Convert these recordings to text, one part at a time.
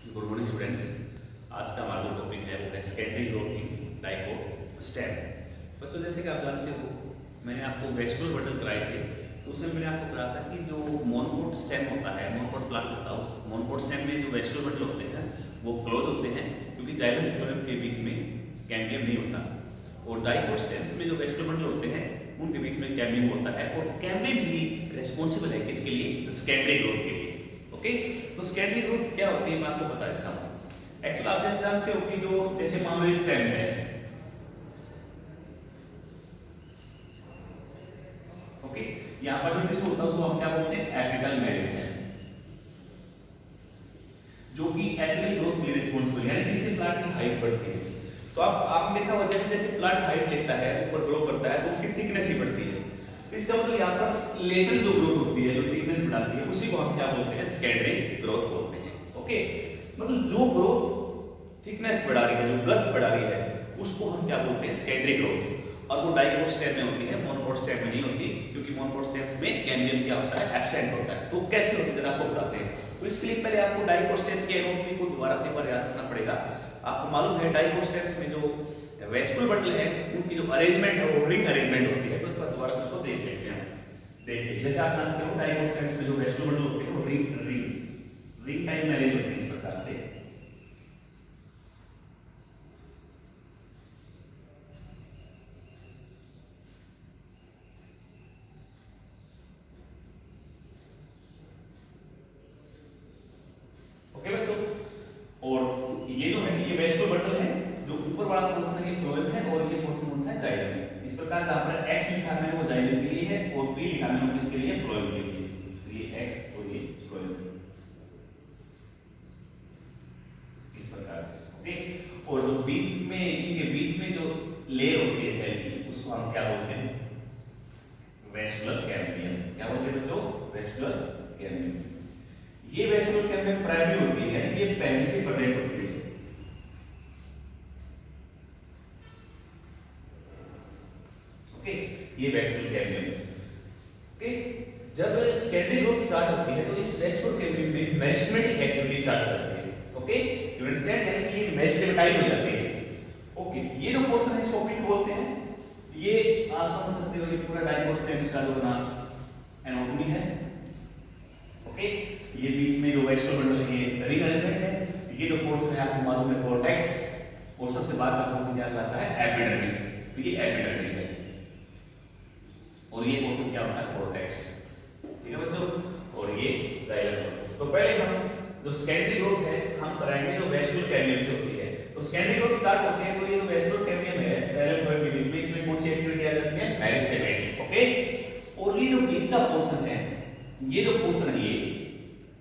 Good morning students. आज का हमारा जो टॉपिक है वो है secondary growth in dicot stem. बच्चों, जैसे कि आप जानते हो, मैंने आपको वेस्टिबुलर बंडल कराए थे, तो उसमें मैंने आपको कराया था कि जो मोनोकोट स्टेम होता है, मोनोकोट प्लांट होता है, उस मोनोकोट स्टेम में जो वेस्टिबुलर बंडल होते हैं वो क्लोज होते हैं क्योंकि जाइलम और फ्लोएम के बीच में कैम्बियम नहीं होता, और डाइकोट स्टेम्स में जो वेस्टिबुलर बंडल होते हैं उनके बीच में कैम्बियम होता है, और कैम्बियम भी रिस्पॉन्सिबल है किसके लिए? सेकेंडरी ग्रोथ के लिए। ओके, तो सेकेंडरी ग्रोथ क्या होती है मैं आपको बता देता हूँ। एक्चुअली आप जैसे जानते हो कि जो जैसे मान लो स्टेम है, ओके, यहाँ पर जो टिश्यू होता है उसको हम क्या बोलते हैं? एपिकल मेरिस्टेम, जो कि एपिकल ग्रोथ के लिए रिस्पॉन्सिबल है, यानी इससे प्लांट की हाइट बढ़ती है। तो आपने देखा होगा जैसे जैसे प्लांट हाइट लेता है, ऊपर ग्रो करता है, तो उसकी थिकनेस ही बढ़ती है। तो इसका मतलब यहाँ पर लेटरल जो ग्रोथ होती है, जो थिकनेस बढ़ाती है, उसी को हम क्या बोलते हैं? सेकेंडरी ग्रोथ बोलते हैं। ओके, मतलब जो ग्रोथ थिकनेस बढ़ा रही है, जो गर्थ बढ़ा रही है, उसको हम क्या बोलते हैं? Secondary growth. और वो डाइकोट स्टेम में होती है, मोनोकोट स्टेम में नहीं होती, क्योंकि मोनोकोट स्टेम्स में कैम्बियम क्या होता है? एब्सेंट होता है। तो कैसे होती है जरा आपको बताते हैं। तो इसके लिए पहले आपको डाइकोट स्टेम के एनाटॉमी को दोबारा से एक बार याद रखना पड़ेगा। आपको मालूम है डाइकोट स्टेम्स में जो वेस्टिबुलर बंडल है उनकी जो अरेंजमेंट है वो रिंग अरेंजमेंट होती है। तो इस पर दोबारा से उसको देख लेते हैं। देखिए, जैसे आप जानते हो डाइकोट स्टेम्स में जो वेस्टिबुलर बंडल होते हैं वो रिंग टाइप में अरेंज होते हैं इस प्रकार से। ओके बच्चों, और ये जो है ये वेस्टिबुलर बंडल है, जो ऊपर वाला पोर्शन है ये फ्लोएम है, और ये पोर्शन कौन सा है? जाइलम है। इस प्रकार जहां पर x लिखा है वो जाइलम के लिए है, और p लिखा है वो किसके लिए? फ्लोएम के लिए। तो ये x और ये फ्लोएम, इस प्रकार से। ओके, और जो बीच में इनके बीच में जो लेयर होती है सेल की, उसको हम क्या बोलते हैं? Vestibular cambium. क्या बोलते हैं बच्चों? Vestibular cambium. ये वेस्टिबुलर कैम्बियम प्राइमरी होती है, ये पहले से प्रेजेंट होती है। ओके, ये वेस्टिबुलर कैम्बियम। ओके, जब सेकेंडरी ग्रोथ स्टार्ट होती है तो इस वेस्टिबुलर कैम्बियम में मेरिस्टेमेटिक एक्टिविटी स्टार्ट करती है। ओके, यू अंडरस्टैंड, यानी कि ये मेरिस्टेमेटाइज हो जाती है। ओके, ये जो पोर्शन है इसको पिक बोलते हैं। ये आप समझ सकते हो, ये पूरा डाइकोट स्टेम्स का जो ना एनाटॉमी है। ओके, ये बीच में जो वेस्टिबुलर बंडल है ये रिंग अरेंजमेंट है। ये जो पोर्शन है आपको मालूम है कॉर्टेक्स, और सबसे बाद का पोर्शन क्या कहलाता है? एपिडर्मिस। तो ये एपिडर्मिस है, और ये पोर्शन क्या होता है? कॉर्टेक्स। ठीक है बच्चों, और ये जाइलम। तो पहले हम जो सेकेंडरी ग्रोथ है हम कराएंगे जो वेस्टिबुलर कैम्बियम से होती है। तो सेकेंडरी ग्रोथ स्टार्ट होती है तो ये जो वेस्टिबुलर कैम्बियम है जाइलम फ्लोएम के बीच में, इसमें कौन सी एक्टिविटी आ जाती है? मेरिस्टेमेटिक। ओके, और ये जो बीच का पोर्शन है, ये जो पोर्शन है, ये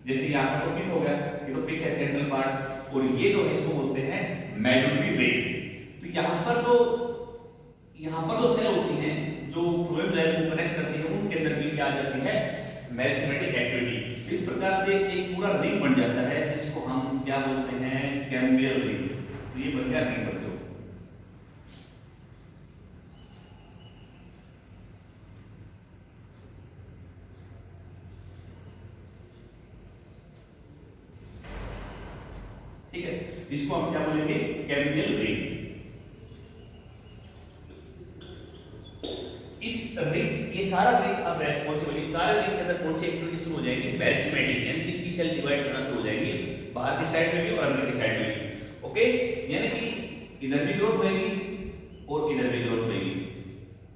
जैसे यहाँ पर तो पिक हो गया, ये तो पिक है सेंट्रल पार्ट, और ये जो है इसको बोलते हैं मेडुलरी वेन। तो यहाँ पर जो सेल होती हैं जो फ्लोएम जाइलम को कनेक्ट करती है, उनके अंदर भी क्या आ जाती है? Meristematic activity. इस प्रकार से एक पूरा रिंग बन जाता है जिसको हम क्या बोलते हैं? Cambial ring. तो ये बन गया रिंग बच्चों। ठीक है, इसको हम क्या बोलेंगे? Cambial ring. इस रिंग, ये सारा रिंग अब रेस्पॉन्सिबल, इस सारे रिंग के अंदर कौन सी एक्टिविटी शुरू हो जाएगी? मेरिस्टेमेटिक, यानी कि इसकी सेल डिवाइड करना शुरू हो जाएगी, बाहर की साइड में भी और अंदर की साइड में भी। ओके, यानी कि इधर भी ग्रोथ होगी और इधर भी ग्रोथ होगी,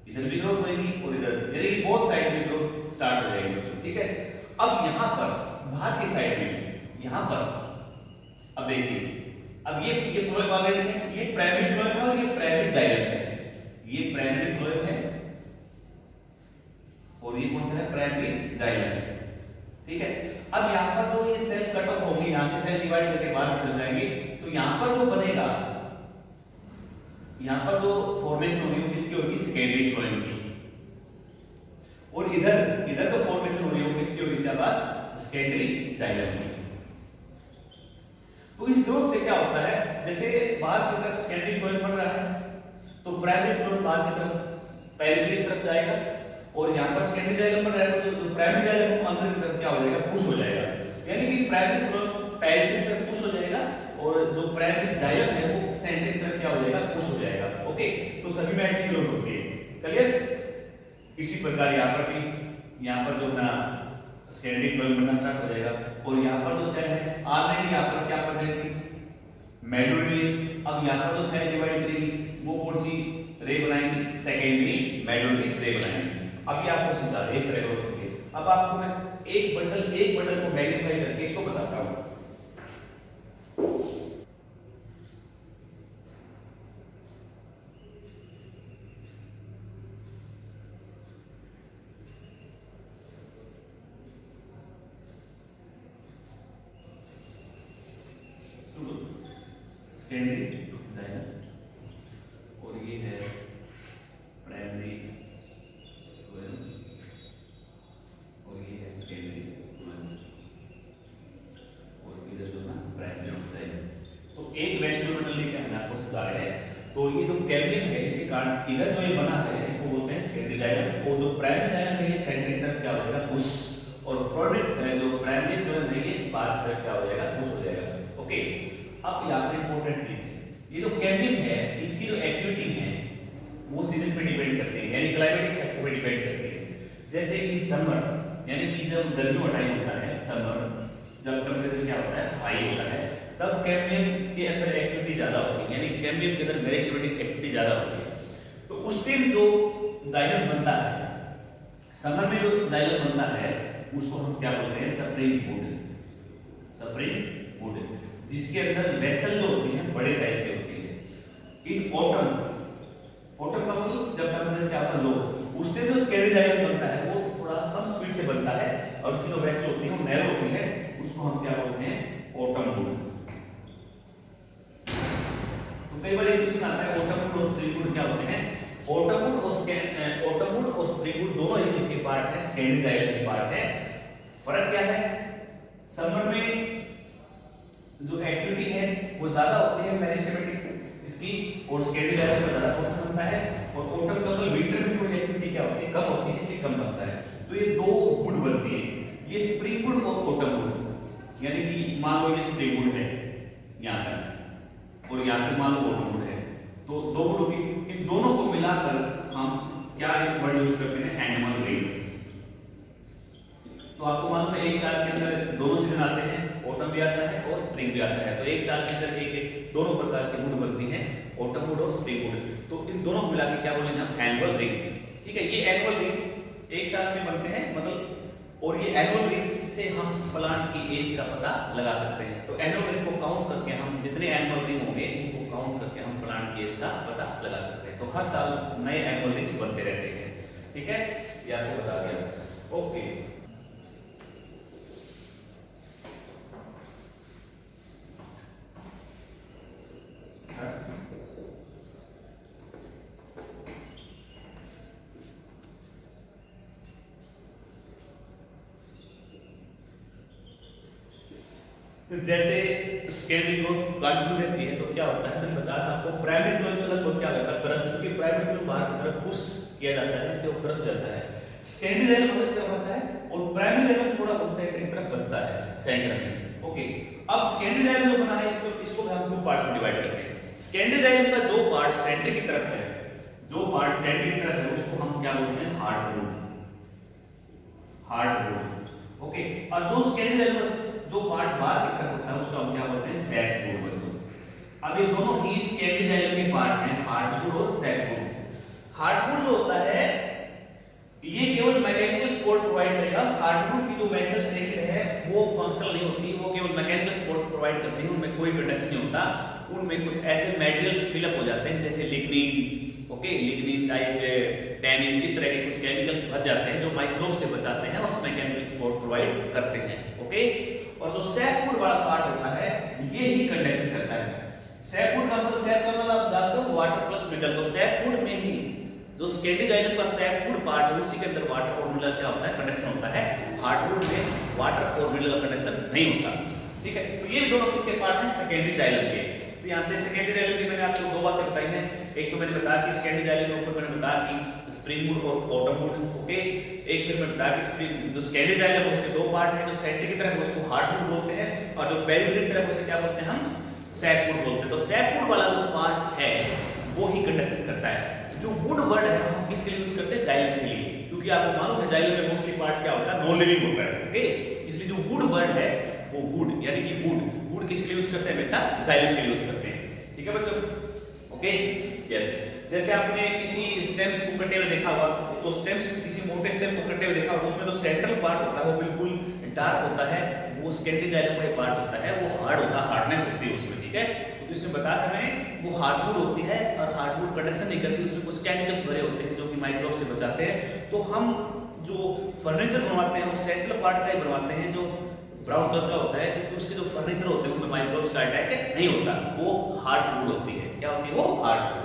इधर भी ग्रोथ होगी और इधर, यानी कि बोथ साइड में ग्रोथ स्टार्ट हो जाएगी बच्चों। ठीक है, अब यहाँ पर बाहर की साइड में, यहाँ पर अब देखिए, अब ये फ्लोएम ऑलरेडी है, ये प्राइमरी फ्लोएम है और ये प्राइमरी जाइलम है। ये प्राइमरी फ्लोएम है और ये कौन सा है? Primary xylem. ठीक है, अब यहाँ पर जो ये सेल कट ऑफ होंगे, यहाँ से सेल डिवाइड करके बाहर निकल जाएंगे, तो यहाँ पर जो बनेगा, यहाँ पर जो फॉर्मेशन होगी वो किसकी होगी? सेकेंडरी फ्लोएम की। और इधर इधर जो फॉर्मेशन हो रही है वो किसकी होगी? शाबाश, सेकेंडरी जाइलम की। तो इस ग्रोथ से क्या होता है? जैसे बाहर की तरफ सेकेंडरी फ्लोएम बन रहा है तो प्राइमरी फ्लोएम बाहर की तरफ पेरिफेरी की तरफ जाएगा, और यहाँ पर सेकेंडरी जाइलम बन रहा है तो प्राइमरी जाइलम अंदर की तरफ क्या हो जाएगा? पुश हो जाएगा, यानी कि प्राइमरी कोलम पेरिफेरी की तरफ पुश हो जाएगा और जो प्राइमरी जाइलम है वो सेंट्रिक की तरफ क्या हो जाएगा, पुश हो जाएगा। ओके, तो सभी में ऐसी ग्रोथ होती है। क्लियर? इसी प्रकार यहाँ पर भी, यहाँ पर जो ना स्कैंडिक कोलम बनना स्टार्ट हो जाएगा और यहाँ पर जो सेल है ऑलरेडी यहाँ पर क्या प्रेजेंट थी, मेडुलरी। अब यहाँ पर जो सेल डिवाइड करेगी वो कौन सी रे बनाएंगे, सेकेंडरी मेडुलरी रे बनाएंगे। अभी आपको समझा इस तरह ग्रोथ होती है। अब आपको मैं एक बंडल को मैग्नीफाई करके इसको बताता हूँ। सेकेंडरी जाइलम और ये है प्राइमरी कोलम और ये है सेकेंडरी कोलम और इधर जो ना प्राइमरी जाइलम। तो एक वेस्टिबुलर बंडल लेके हमने आपको सिखाया है। तो ये जो कैविटी है इसके कारण इधर जो ये बना है इसको बोलते हैं सेकेंडरी जाइलम और जो प्राइमरी जाइलम है ये सेंट्रिक तरफ क्या हो जाएगा, पुश, और प्रोडक्ट जो प्राइमरी कोलम है ये बाहर तरफ क्या हो जाएगा, पुश हो जाएगा। ओके, अब यहाँ पर इंपॉर्टेंट चीज है, ये जो कैम्बियम है इसकी जो एक्टिविटी है वो सीजन पे डिपेंड करती है, यानी क्लाइमेटिक फैक्टर पे डिपेंड करती है। जैसे इन समर, यानी कि जब गर्मी का टाइम होता है, समर जब टेंपरेचर क्या होता है, हाई होता है, तब कैम्बियम के अंदर एक्टिविटी ज्यादा होती है, यानी कैम्बियम के अंदर मेरिस्टेमेटिक एक्टिविटी ज्यादा होती है। तो उस टाइम जो जाइलम बनता है, समर में जो जाइलम बनता है उसको हम क्या बोलते हैं, स्प्रिंग वुड। स्प्रिंग वुड जिसके अंदर वेसल जो होती है बड़े साइज की होती है। इन ऑटम, ऑटम का मतलब जब टेंपरेचर क्या होता है लो, उस टाइम जो स्केरी जाइलम बनता है वो थोड़ा कम स्पीड से बनता है और उसकी जो वेसल होती है वो नैरो होती है, उसको हम क्या बोलते हैं, ऑटम वुड। तो कई बार एक क्वेश्चन आता है ऑटम वुड और स्प्रिंग वुड क्या होते हैं। ऑटम वुड और स्प्रिंग वुड दोनों ही किसके पार्ट है, स्केरी जाइलम के पार्ट है। फर्क क्या है, समर में जो एक्टिविटी है वो ज्यादा होती है मेरिस्टेमेटिक इसकी और स्केरी जाइलम का ज्यादा पोर्शन बनता है, और ऑटम का मतलब विंटर में थोड़ी एक्टिविटी क्या होती है, कम होती है, इसलिए कम बनता है। तो ये दो वुड बनती है, ये स्प्रिंग वुड और ऑटम वुड। यानी कि मान लो ये स्प्रिंग वुड है यहाँ तक और यहाँ तक मान लो ऑटम वुड है, तो दो वुड होगी, इन दोनों को मिलाकर हम क्या एक वर्ड यूज करते हैं, एनुअल रेन। तो आपको मालूम है एक साल के अंदर दोनों सीजन आते हैं, ऑटम भी आता है और स्प्रिंग भी आता है। तो एक साल के अंदर एक दोनों प्रकार की वुड बनती हैं, ऑटम वुड और स्प्रिंग वुड। तो इन दोनों को मिला के क्या बोलेंगे हम, एनुअल रिंग। ठीक है, ये एनुअल रिंग एक साल में बनते हैं मतलब, और ये एनुअल रिंग से हम प्लांट की एज का पता लगा सकते हैं। तो एनुअल रिंग को काउंट करके हम जितने एनुअल रिंग होंगे उनको काउंट करके हम प्लांट की एज का पता लगा सकते हैं। तो हर साल नए एनुअल रिंग्स बनते रहते हैं। ठीक है, ये आपको बता दिया। ओके, जैसे स्केलरी ग्रोथ कंटिन्यू रहती है तो क्या होता है, मैंने बताया था आपको, प्राइमरी ग्रोथ में लगभग क्या होता है, क्रश की प्राइमरी ग्रोथ बाहर की तरफ पुश किया जाता है, इससे वो क्रश हो जाता है। सेकेंडरी जाइलम मतलब क्या होता है, और प्राइमरी जाइलम थोड़ा वन साइड की तरफ बचता है सेंटर में। ओके, अब सेकेंडरी जाइलम जो बना है इसको हम दो पार्ट्स में डिवाइड करते हैं। सेकेंडरी जाइलम का जो पार्ट सेंटर की तरफ है, जो पार्ट सेंटर की तरफ है उसको हम क्या बोलते हैं, हार्डवुड। हार्डवुड। ओके, और जो सेकेंडरी जाइलम जो पार्ट बाहर की तरफ होता है उसको हम क्या बोलते हैं, सैकवुड बच्चों। अब ये दोनों ही स्केलरी जाइलम के पार्ट हैं, हार्डवुड और सैकवुड। हार्डवुड जो होता है ये केवल मैकेनिकल सपोर्ट प्रोवाइड करेगा। हार्डवुड की जो वेसल प्लेट है वो फंक्शनल नहीं होती, वो केवल मैकेनिकल सपोर्ट प्रोवाइड करती है, उनमें कोई कंडक्शन नहीं होता। उनमें कुछ ऐसे मटेरियल फिलअप हो जाते हैं जैसे lignin, okay, lignin type tannin, इस तरह के कुछ केमिकल्स भर जाते हैं जो माइक्रोब से बचाते हैं, उस मैकेनिकल सपोर्ट प्रोवाइड करते हैं। ओके, और जो सैकवुड वाला पार्ट होता है ये ही कंडक्शन करता है। सैकवुड का मतलब, सैक का मतलब आप जानते हो वाटर प्लस मेटल, तो सैकवुड में ही जो स्केलरी जाइलम का सैकवुड पार्ट है उसी के अंदर वाटर और मिनरल क्या होता है, कंडक्शन होता है। हार्डवुड में वाटर और मिनरल कंडक्शन नहीं होता। ठीक है, तो ये दोनों किसके पार्ट हैं, सेकेंडरी जाइलम के। तो यहाँ से सेकेंडरी जाइलम की मैंने आपको दो बातें बताई हैं। एक तो मैंने बताया कि सेकेंडरी जाइलम के ऊपर मैंने बताया कि स्प्रिंग वुड और बॉटम वुड, ओके। एक फिर मैंने बताया कि स्प्रिंग जो सेकेंडरी जाइलम है उसके दो पार्ट हैं, जो सेंटर की तरफ उसको हार्डवुड बोलते हैं और जो पेरिफेरी की तरफ उसे क्या बोलते हैं हम सैपवुड बोलते हैं। तो सैपवुड वाला जो पार्ट है वो ही कंडक्शन करता है। जो वुड वर्ड है हम किसके लिए यूज करते हैं, जाइलम के लिए, क्योंकि आपको मालूम है जाइलम में मोस्टली पार्ट क्या होता है, नॉन लिविंग होता है, ओके। इसलिए जो वुड वर्ड है वो वुड यानी कि वुड किसके लिए यूज करते हैं, हमेशा जाइलम के लिए यूज करते हैं, ठीक है बच्चों, ओके। यस, जैसे आपने किसी स्टेम्स को कटे हुए देखा होगा, तो स्टेम्स किसी मोटे स्टेम को कटे हुए देखा होगा, उसमें जो सेंट्रल पार्ट होता है वो बिल्कुल डार्क होता है, वो सेकेंडरी जाइलम का पार्ट होता है, वो हार्ड होता है, हार्डनेस होती है उसमें, ठीक है। तो इसमें बताया था मैंने, वो हार्डवुड होती है और हार्डवुड कंडक्शन नहीं करती, उसमें कुछ केमिकल्स भरे होते हैं जो कि माइक्रोब से बचाते हैं। तो हम जो फर्नीचर बनवाते हैं वो सेंट्रल पार्ट का ही बनवाते हैं, जो ब्राउन कलर का होता है, क्योंकि उसके जो फर्नीचर होते हैं उनमें माइक्रोब्स का अटैक नहीं होता, वो हार्डवुड होती है। क्या होती है वो, हार्डवुड।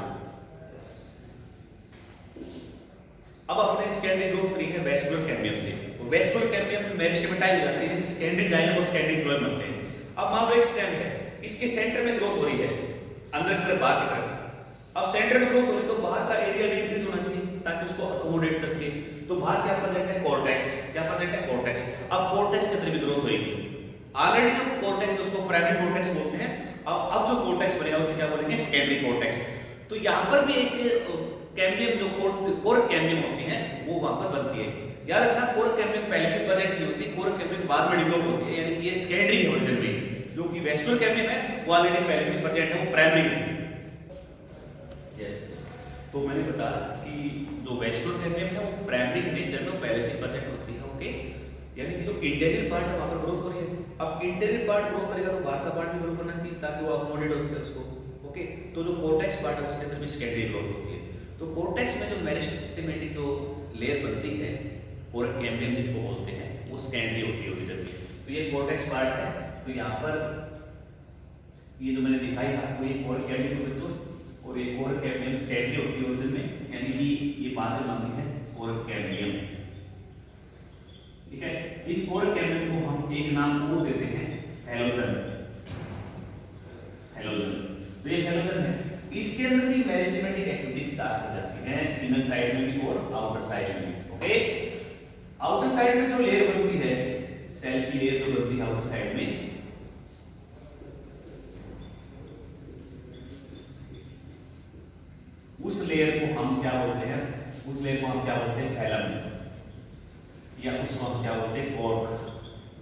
अब अपने सेकेंडरी ग्रुप 3 है वेस्कुलर कैम्बियम से। तो वेस्कुलर कैम्बियम में मेरिस्टेमेटाइज हो जाती है, जैसे सेकेंडरी जाइलम और सेकेंडरी फ्लोएम बनते हैं। अब मान लो एक स्टेम है, इसके सेंटर में ग्रोथ हो रही है, अंदर की तरफ बाहर की तरफ। अब सेंटर में ग्रोथ हो रही तो बाहर का एरिया भी इंक्रीज होना चाहिए ताकि उसको अकोमोडेट कर सके। तो बाहर क्या प्रेजेंट है, कॉर्टेक्स। क्या प्रेजेंट है, कॉर्टेक्स। अब कॉर्टेक्स के अंदर भी ग्रोथ होगी। ऑलरेडी जो कॉर्टेक्स है उसको प्राइमरी कॉर्टेक्स बोलते हैं, अब जो कॉर्टेक्स बनेगा उसे क्या बोलेंगे, सेकेंडरी कॉर्टेक्स। तो यहाँ पर भी एक कैम्बियम जो कोर कैम्बियम होती है वो वहां पर बनती है। याद रखना, कोर कैम्बियम पहले से प्रेजेंट नहीं होती, कोर कैम्बियम बाद में डेवलप होती है, यानी कि ये सेकेंडरी है ओरिजिन में। जो कि वेस्कुलर कैम्बियम है वो ऑलरेडी पहले से प्रेजेंट है, वो प्राइमरी है। यस, तो मैंने बताया कि जो वेस्कुलर कैम्बियम है वो प्राइमरी नेचर में पहले से प्रेजेंट होती है, ओके। यानी कि जो इंटीरियर पार्ट है वहां पर ग्रोथ हो रही है। अब इंटीरियर पार्ट ग्रो करेगा तो बाहर का पार्ट भी ग्रो करना चाहिए ताकि वो अकोमोडेट हो सके उसको, ओके। तो जो कोर्टेक्स पार्ट है उसके अंदर भी सेकेंडरी ग्रोथ होती है। तो कोर्टेक्स में जो मेरिस्टेमेटिक जो लेयर बनती है, कोर कैम्बियम जिसको बोलते हैं, वो सेकेंडरी होती है ओरिजिन में। तो ये कोर्टेक्स पार्ट है। तो यहाँ पर ये जो मैंने दिखाई आपको, ये कोर कैम्बियम बच्चों, और ये कोर कैम्बियम सेकेंडरी होती है ओरिजिन में, यानी कि ये बाद में बनती है कोर कैम्बियम, ठीक है। इस कोर कैम्बियम को हम एक नाम और देते हैं, हैलोजन। हैलोजन, तो ये हैलोजन है। इसके अंदर भी मेरिस्टेमेटिक एक्टिविटी स्टार्ट हो जाती है, इनर साइड में भी और आउटर साइड में भी, ओके। आउटर साइड में जो लेयर बनती है, सेल की लेयर जो बनती है आउटर साइड में, उस लेयर को हम क्या बोलते हैं, उस लेयर को हम क्या बोलते हैं, फैलम, या उसको हम क्या बोलते हैं, कोर्क।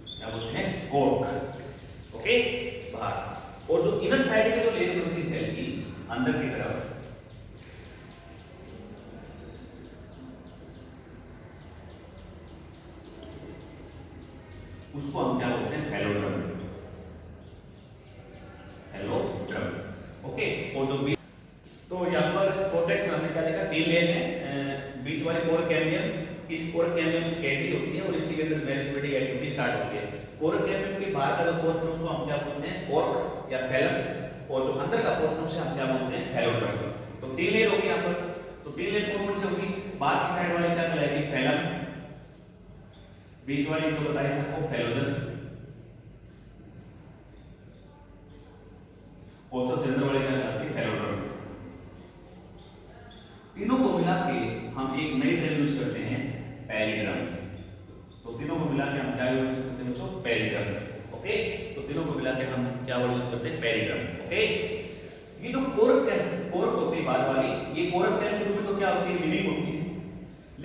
क्या बोलते हैं, कोर्क, ओके, बाहर। और जो इनर साइड में जो लेयर बनती है सेल की अंदर की तरफ, उसको हम क्या बोलते हैं, फैलोड्रम। फैलोड्रम, ओके। और जो तो यहाँ पर कोर्टेक्स में हमने क्या देखा, 3 लेयर है, बीच वाले कोर कैम्बियम, इस कोर कैम्बियम सेकेंडरी होती है और इसी के अंदर मेरिस्टेमेटिक एक्टिविटी स्टार्ट होती है। कोर कैम्बियम के बाहर का जो पोर्शन उसको हम क्या बोलते हैं, कोर्क या फैलम, और जो अंदर का पोर्शन उसे हम क्या बोलते हैं, फैलोड्रम। तो 3 लेयर होगी यहाँ पर। तो 3 लेयर कौन से होगी, बाहर की साइड वाली क्या कहलाएगी, फैलम, बीच वाली तो बताया आपको फैलोजन, और सबसे अंदर वाली क्या कहलाती है, फैलोड्रम। तीनों को मिला के हम एक नई टर्म यूज करते हैं, पेरिड्रम। तो तीनों को मिला के हम क्या यूज करते हैं बच्चों, पेरिड्रम, ओके। तो तीनों को मिला के हम क्या वर्ड यूज करते हैं, पेरिड्रम, ओके। ये जो कोरक है, कोरक होती है बाद वाली, ये कोरक सेल शुरू में तो क्या होती है, लिविंग होती है,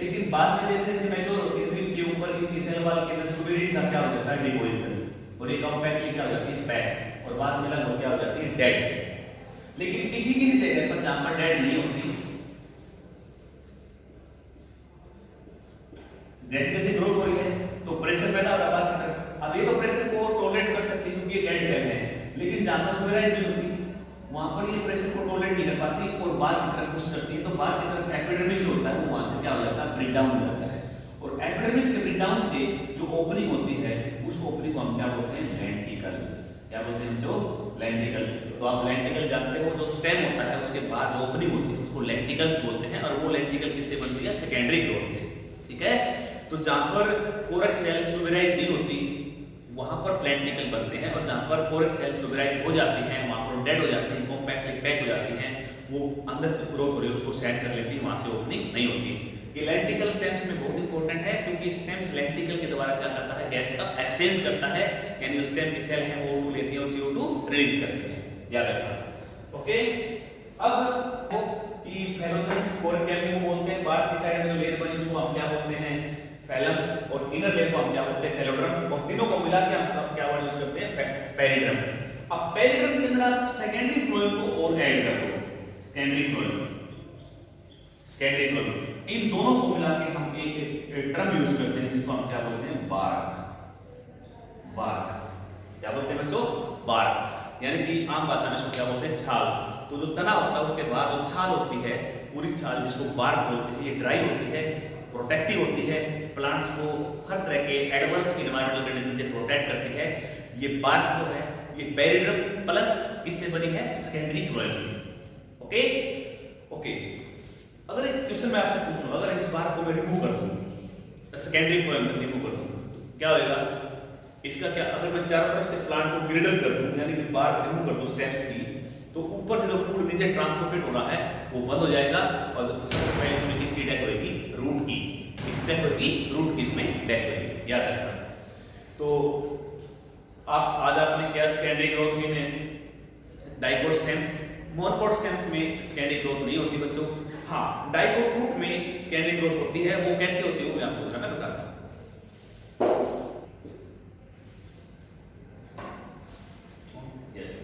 लेकिन बाद में जैसे जैसे मैच्योर होती है तो इनके ऊपर इनकी सेल वाल के अंदर सुबेरिटी का क्या हो जाता है, डिपोजिशन, और ये कॉम्पैक्टली क्या हो जाती है, पैक, और बाद में लगभग क्या हो जाती है, डेड। लेकिन किसी किसी जगह पर जहां पर डेड नहीं होती, जैसे जैसे ग्रोथ हो रही है तो प्रेशर पैदा हो रहा है बाहर की तरफ। अब ये तो प्रेशर को टॉलरेट कर सकती है क्योंकि ये डेड सेल है, लेकिन जहां पर सुबेराइज नहीं होती वहां पर ये प्रेशर को टॉलरेट नहीं कर पाती और बाहर की तरफ पुश करती है। तो बाहर की तरफ एपिडर्मिस जो होता है वो वहां से क्या हो जाता है, ब्रेक डाउन हो जाता है, और एपिडर्मिस के ब्रेक डाउन से जो ओपनिंग होती है उस ओपनिंग को हम क्या बोलते हैं, लेंटिकल्स। क्या बोलते हैं जो, लेंटिकल। तो आप लेंटिकल जानते हो, जो स्टेम होता है उसके बाद जो ओपनिंग होती है उसको लेंटिकल्स बोलते हैं, और वो लेंटिकल किससे बनती है, सेकेंडरी ग्रोथ से, ठीक है। तो जहां पर कोरक सेल सुबेराइज नहीं होती वहां पर लेंटिकल बनते हैं, और जहां पर कोरक सेल सुबेराइज हो जाती हैं वहां पर डेड हो जाती हैं, कॉम्पैक्टली पैक हो जाती हैं, वो अंदर से ग्रोथ हो रही है उसको सेट कर लेती है, वहां से ओपनिंग नहीं होती। ये लेंटिकल स्टेम्स में बहुत इंपॉर्टेंट है, क्योंकि स्टेम्स लेंटिकल के द्वारा क्या करता है, गैस का एक्सचेंज करता है, यानी स्टेम की सेल है O2 लेती है और CO2 रिलीज करती है, याद रखना। ओके, अब कि फेलोजेंस कोर कैविटी को बोलते हैं, बाहर की साइड में जो लेयर बनी उसको हम क्या बोलते हैं, फैलम, और इनर लेयर को हम क्या बोलते हैं, फेलोड्रम, और तीनों को मिला के हम क्या वर्ड यूज करते हैं, पेरिड्रम। अब पेरिड्रम के अंदर आप सेकेंडरी फ्लोएम को और ऐड कर दो, सेकेंडरी फ्लोएम, सेकेंडरी फ्लोएम, इन दोनों को मिला के हम एक टर्म यूज करते हैं जिसको हम क्या बोलते हैं, बार्क। बार्क क्या बोलते हैं बच्चों, बार्क, यानी कि आम भाषा में इसको क्या बोलते हैं, छाल। तो जो तना होता है उसके बाद जो छाल होती है, पूरी छाल जिसको बार्क बोलते हैं, ये ड्राई होती है, प्रोटेक्टिव होती है, प्लांट्स को हर तरह के एडवर्स इन्वायरमेंटल कंडीशन से प्रोटेक्ट करती है। ये बार्क जो है ये पेरिड्रम प्लस किससे बनी है, सेकेंडरी फ्लोएम से। ओके ओके, अगर एक क्वेश्चन मैं आपसे पूछूं, अगर इस बार्क को मैं रिमूव कर दूं, सेकेंडरी फ्लोएम को रिमूव कर दूं, तो क्या होगा इसका, क्या अगर मैं चारों तरफ से प्लांट को ग्रिडल कर दूं, यानी कि बार्क रिमूव कर दूं स्टेम्स की, तो ऊपर से जो फूड नीचे ट्रांसपोर्टेड हो रहा है वो बंद हो जाएगा, और सबसे पहले इसमें किसकी डेथ होगी, रूट की, डेथ होगी, रूट की इसमें डेथ होगी, याद रखना। तो आप आज आपने क्या सेकेंडरी ग्रोथ हुई में डाइकोट स्टेम्स, मोनोकोट स्टेम्स में सेकेंडरी ग्रोथ नहीं होती बच्चों। हाँ, डाइकोट रूट में सेकेंडरी ग्रोथ होती है, वो कैसे होती है वो मैं आपको जरा मैं बताता हूं। यस,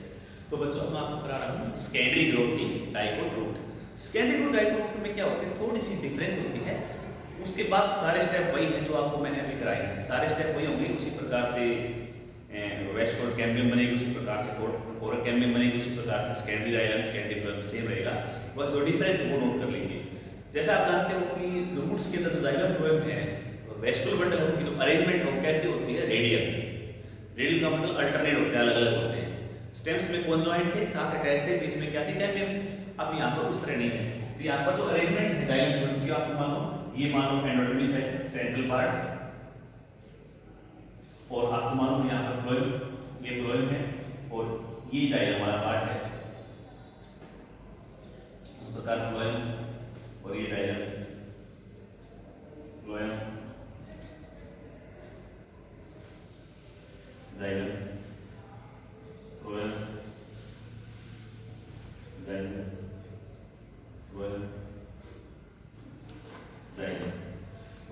तो बच्चों मैं आपको करा रहा हूं secondary growth in dicot root. Secondary growth dicot root में क्या होती है, थोड़ी सी डिफरेंस होती है, उसके बाद सारे स्टेप वही हैं जो आपको मैंने अभी कराए हैं, सारे स्टेप वही होंगे, उसी प्रकार से वेस्कुलर कैम्बियम बनेगी, उसी प्रकार से कोरल कैम्बियम बनेगी, उसी प्रकार से secondary xylem, secondary phloem same रहेगा, बस जो डिफरेंस है वो नोट कर लीजिए। जैसा आप जानते हो कि रूट्स के अंदर जो जाइलम फ्लोएम है, वेस्कुलर बंडल है, उनकी जो अरेंजमेंट है वो कैसे होती है, रेडियल। रेडियल का मतलब अल्टरनेट होते हैं, अलग अलग होते हैं। स्टेम्स में कॉन्जॉइंट थे, साथ अटैच थे, बीच में क्या थी, कैम्बियम। अब यहाँ पर उस तरह नहीं है, तो यहाँ पर जो अरेंजमेंट है जाइलम फ्लोएम की, आप मानो ये मानो एंडोडर्मिस है, सेंट्रल पार्ट, और आपको मालूम यहाँ पर फ्लोएम, ये फ्लोएम है, और ये जाइलम वाला पार्ट है, इस प्रकार फ्लोएम, और ये xylem, phloem, xylem, phloem, xylem, phloem, xylem.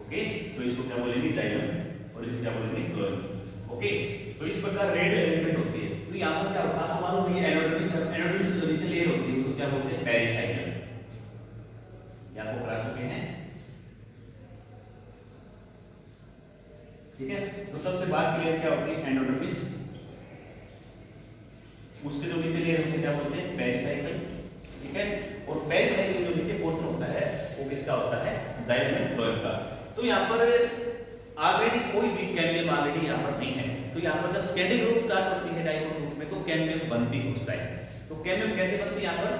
Okay, तो इसको क्या बोलेंगे, जाइलम, और इसे क्या बोलेंगे, फ्लोएम। ओके, तो इस प्रकार रेडियल अरेंजमेंट होती है। तो यहाँ पर क्या होता है, आपको मालूम है एंडोडर्मिस, एंडोडर्मिस से जो नीचे लेयर होती है उसको क्या बोलते हैं, पेरिसाइकिल, ये आपको करा चुके हैं, ठीक है। तो सबसे बात क्लियर क्या होती है, एंडोडर्मिस, उसके जो नीचे लेयर उसे क्या बोलते हैं, पेरिसाइकिल, ठीक है। और पेरिसाइकिल जो नीचे पोर्शन होता है वो किसका होता है, जाइलम एंड फ्लोएम का। तो यहाँ पर ऑलरेडी कोई भी कैम्बियम ऑलरेडी यहाँ पर नहीं है, तो यहाँ पर जब सेकेंडरी ग्रोथ स्टार्ट होती है डाइकोट रूट में, तो कैम्बियम बनती है उस टाइम। तो कैम्बियम कैसे बनती है, यहाँ पर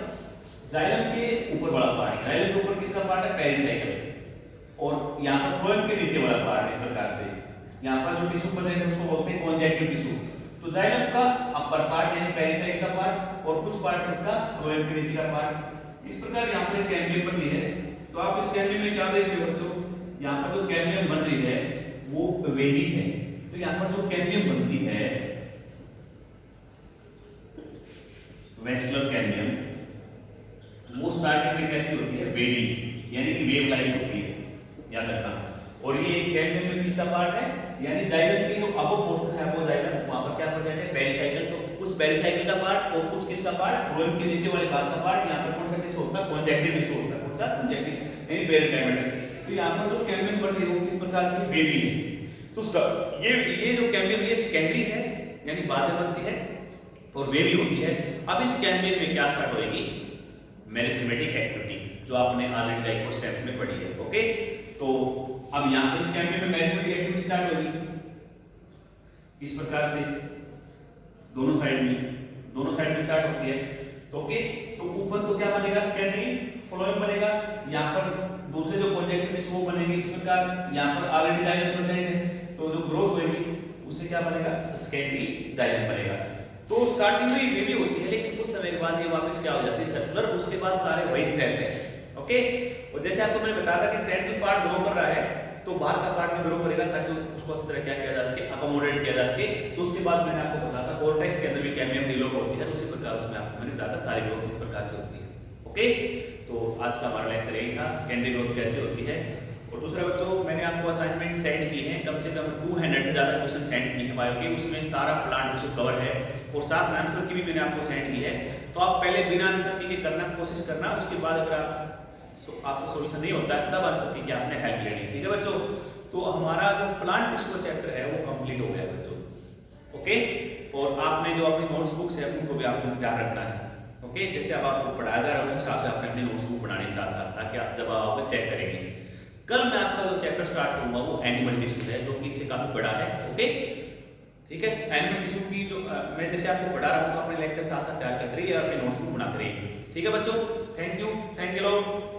जाइलम के ऊपर वाला पार्ट, जाइलम के ऊपर किसका पार्ट है, पेरिसाइकिल, और यहाँ पर फ्लोएम के नीचे वाला पार्ट, इस प्रकार से यहाँ पर जो टिश्यू प्रेजेंट है उसको बोलते हैं कॉन्जैक्टिव टिश्यू। तो जाइलम का अपर पार्ट यानी पेरिसाइकिल का पार्ट, और कुछ पार्ट इसका फ्लोएम के नीचे का पार्ट, इस प्रकार यहाँ पर कैम्बियम बन रही है। तो आप इस कैम्बियम में क्या देख रहे हो बच्चों, यहाँ पर जो कैम्बियम बन रही है वो वेवी है। तो यहाँ पर जो कैम्बियम बनती है, वेस्कुलर कैम्बियम, वो स्टार्टिंग में कैसी होती है, वेवी, यानी कि वेव लाइक होती है, याद रखना। और ये कैम्बियम में किसका पार्ट है, यानी जाइलम की जो अबव पोर्शन है वो जाइलम, वहां पर क्या हो जाएगा, पेरिसाइकिल। तो कुछ पेरिसाइकिल का पार्ट और कुछ किसका पार्ट, फ्लोएम के नीचे वाले भाग का पार्ट। यहाँ पर कौन सा टिश्यू होता है, कॉन्जैक्टिव टिश्यू होता है, कौन सा, कॉन्जैक्टिव, यानी पेरिकाइमेटस। तो यहाँ पर जो कैम्बियम बन रही है वो किस प्रकार की, वेवी है। तो ये जो कैम्बियम ये सेकेंडरी है, यानी बाद में बनती है और वेवी होती है। अब इस कैम्बियम में क्या स्टार्ट होगी, मेरिस्टेमेटिक एक्टिविटी, जो आपने ऑलरेडी डाइकोट स्टेम्स में पढ़ी है। ओके, तो अब यहाँ पर इस कैम्बियम में मेरिस्टेमेटिक एक्टिविटी स्टार्ट होगी इस प्रकार से, दोनों साइड में स्टार्ट होती है। तो ओके, तो ऊपर तो क्या बनेगा, सेकेंडरी फ्लोएम बनेगा, यहाँ पर दूसरे जो कॉन्जैक्टिव टिश्यू वो बनेगी इस प्रकार। यहाँ पर ऑलरेडी जाइलम प्रेजेंट है, तो जो ग्रोथ होगी उससे क्या बनेगा, सेकेंडरी जाइलम बनेगा। तो स्टार्टिंग में ये भी होती है, लेकिन कुछ समय के बाद ये वापस क्या हो जाती है, सर्कुलर, उसके बाद सारे वही स्टेप है। ओके, और जैसे आपको मैंने बताया था कि सेंट्रल पार्ट ग्रो कर रहा है तो बाहर का पार्ट भी ग्रो करेगा ताकि उसको अच्छी तरह क्या किया जा सके, अकोमोडेट किया जा सके। तो उसके बाद मैंने आपको बताया था कोर्टेक्स के अंदर भी कैम्बियम डेवलप होती है, उसी प्रकार उसमें आपको मैंने बताया था सारी ग्रोथ इस प्रकार से होती है। ओके, तो आज का हमारा लेक्चर यही था, सेकेंडरी ग्रोथ कैसे होती है। और दूसरा बच्चों, मैंने आपको असाइनमेंट सेंड की है, कम से कम 200 से ज़्यादा क्वेश्चन सेंड किए हैं बायो के, उसमें सारा प्लांट टिश्यू कवर है और साथ में आंसर की भी मैंने आपको सेंड की है। तो आप पहले बिना आंसर की करना कोशिश करना, उसके बाद अगर आपसे सॉल्यूशन नहीं होता है तब आंसर की आपने हेल्प लेनी, ठीक है बच्चों। तो हमारा जो प्लांट टिश्यू का चैप्टर है वो कंप्लीट हो गया बच्चों। ओके, और आपने जो अपनी नोट्स बुक्स है उनको भी आपको ध्यान रखना है। ओके, जैसे अब आपको पढ़ाया जा रहा है उस हिसाब से आपने अपनी नोट्स बुक बनानी साथ साथ, ताकि आप जब आओगे चेक करेंगे। कल मैं आपका जो चैप्टर स्टार्ट करूंगा वो एनिमल टिश्यू है, जो कि इससे काफी बड़ा है। ओके, ठीक है, एनिमल टिश्यू की जो मैं जैसे आपको पढ़ा रहा हूँ तो अपने लेक्चर साथ साथ तैयार करते रहिए, अपनी नोट्स बुक बनाते रहिए, ठीक है बच्चों। Thank you lot.